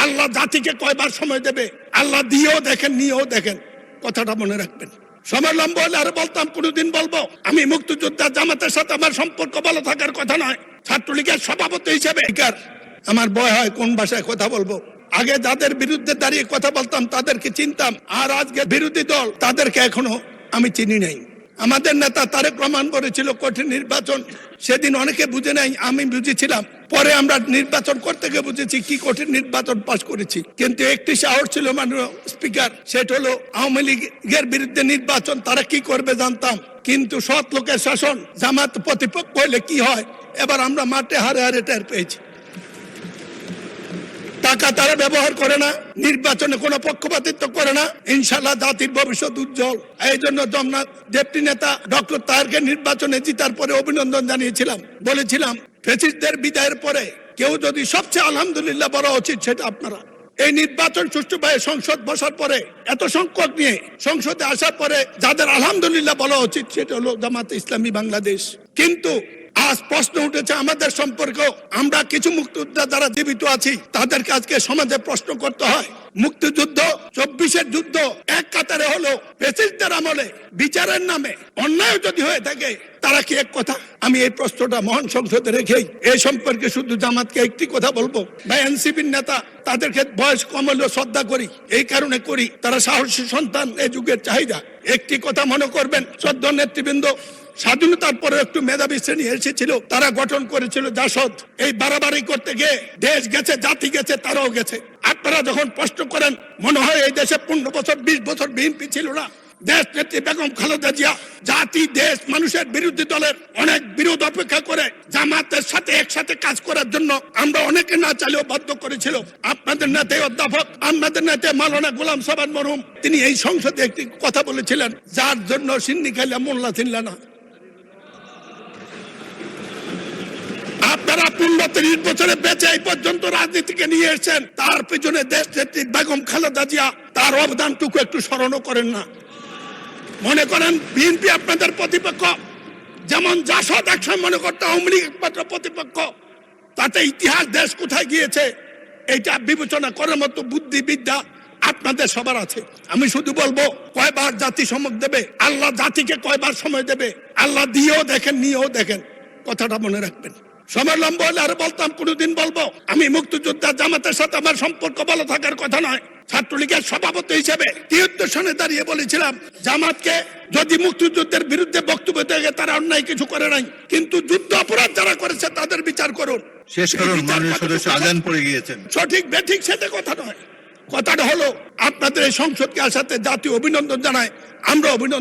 আল্লাহ জাতিকে কয়বার সময় দেবে, আল্লাহ দিয়েও দেখেন নিয়েও দেখেন, কথাটা মনে রাখবেন। সময় লম্বা হলে আরো বলতাম, কোনদিন বলবো আমি মুক্তিযোদ্ধা জামাতের সাথে আমার সম্পর্ক ভালো থাকার কথা নয়, ছাত্রলীগের সভাপতি হিসেবে আমার ভয় হয় কোন ভাষায় কথা বলবো। আগে যাদের বিরুদ্ধে দাঁড়িয়ে কথা বলতাম তাদেরকে চিনতাম, আর আজকে বিরোধী দল তাদেরকে এখনো আমি চিনি নাই। আমাদের নেতা তারেক রহমান বলেছিল কঠিন নির্বাচন, সেদিন অনেকে বুঝে নাই, আমি বুঝেছিলাম। পরে আমরা নির্বাচন করতে গিয়ে বুঝেছি কি কঠিন নির্বাচন পাশ করেছি। কিন্তু একটি সাহস ছিল মাননীয় স্পিকার, সেটা হলো আওয়ামী লীগের বিরুদ্ধে নির্বাচন তারা কি করবে জানতাম, কিন্তু সৎ লোকের শাসন, জামাত প্রতিপক্ষ হলে কি হয় এবার আমরা মাঠে হারে হারে টের পেয়েছি। টাকা তারা ব্যবহার করে না, নির্বাচনে কোনো পক্ষপাতিত্ব করে না, ইনশাল্লাহ জাতির ভবিষ্যৎ উজ্জ্বল। এই জন্য জগন্নাথ ডেপুটি নেতা ডক্টর তাহেরকে নির্বাচনে জিতার পরে অভিনন্দন জানিয়েছিলাম, বলেছিলাম ফ্যাসিস্টদের বিদায়ের পরে কেউ যদি সবচেয়ে আলহামদুলিল্লাহ বলা উচিত সেটা আপনারা। এই নির্বাচন সুষ্ঠুভাবে সংসদ বসার পরে, এত সংকট নিয়ে সংসদে আসার পরে যাদের আলহামদুলিল্লাহ বলা উচিত সেটা হলো জামাতে ইসলামী বাংলাদেশ। কিন্তু আজ প্রশ্ন উঠেছে আমাদের সম্পর্কে, আমরা কিছু মুক্তিযোদ্ধা যারা জীবিত আছি তাদেরকে আজকে সমাজে প্রশ্ন করতে হয়। মুক্তিযুদ্ধ 24-এর যুদ্ধ এক কাতারে হলো, ফ্যাসিস্টদের আমলে বিচারের নামে অন্যায় যদি হয়ে থাকে তারা কি এক কথা? আমি এই প্রশ্নটা মহান সংসদে রেখেই এই সম্পর্কে শুধু জামাতকে একটি কথা বলবো, বা এনসিপির নেতা তাদেরকে বয়স কম হলেও শ্রদ্ধা করি, এই কারণে করি তারা সাহসী সন্তান, এই যুগের চাহিদা। একটি কথা মনে করবেন, শ্রদ্ধা নেতৃবৃন্দ স্বাধীনতার পরে একটু মেধাবী শ্রেণী এসেছিল, তারা গঠন করেছিল জাসদ। এই বাড়াবাড়ি করতে গিয়ে দেশ গেছে, জাতি গেছে, তারাও গেছে। আপনারা যখন প্রশ্ন করেন মনে হয় এই দেশে 15 বছর 20 বছর বিএনপি ছিল না। দেশ নেত্রী বেগম খালেদা জিয়া জাতি, দেশ, মানুষের বিরোধী দলের অনেক বিরোধ অপেক্ষা করে জামাতের সাথে একসাথে কাজ করার জন্য আমরা অনেকে না চাইলেও বাধ্য করেছিল। আপনাদের নেতা অধ্যাপক, আপনাদের নেতা মাওলানা গোলাম সাবান মরহুম, তিনি এই সংসদে একটি কথা বলেছিলেন, যার জন্য সিন্নি খাইলা মোল্লা চিনলা না। আপনারা 15-30 বছরে বেঁচে এই পর্যন্ত রাজনীতিকে নিয়ে এসেছেন, তার পেছনে দেশ নেত্রী বেগম খালেদা জিয়া তার অবদানটুকু একটু স্মরণও করেন না। মনে করেন বিএনপি আপনাদের প্রতিপক্ষ, যেমন জাসদ একসময় মনে করতে আওয়ামী লীগ একমাত্র প্রতিপক্ষ, তাতে ইতিহাস দেশ কোথায় গিয়েছে এইটা বিবেচনা করার মতো বুদ্ধি বিদ্যা আপনাদের সবার আছে। আমি শুধু বলবো কয়বার জাতি সমক দেবে, আল্লাহ জাতিকে কয়বার সময় দেবে, আল্লাহ দিয়েও দেখেন নিয়েও দেখেন, কথাটা মনে রাখবেন। সময় লম্বা হলে আরো বলতাম, কোনদিন বলবো আমি মুক্তিযোদ্ধা জামাতের সাথে আমার সম্পর্ক ভালো থাকার কথা নয়, ছাত্রলীগের সভাপতি হিসেবে 73 সনে দাঁড়িয়ে বলেছিলাম জামাতকে যদি মুক্তিযুদ্ধের বিরুদ্ধে বক্তব্য দেয় তারা অন্যায় কিছু করে নাই, কিন্তু যুদ্ধ অপরাধ যারা করেছে তাদের বিচার করুন। শেষ করুন, মাননীয় সদস্য আজান পড়ে গিয়েছেন। সঠিক বেঠিক সেটা কথা নয়, কথাটা হলো আপনাদের এই সংসদকে আসাতে জাতীয় অভিনন্দন জানায়, আমরা অভিনন্দন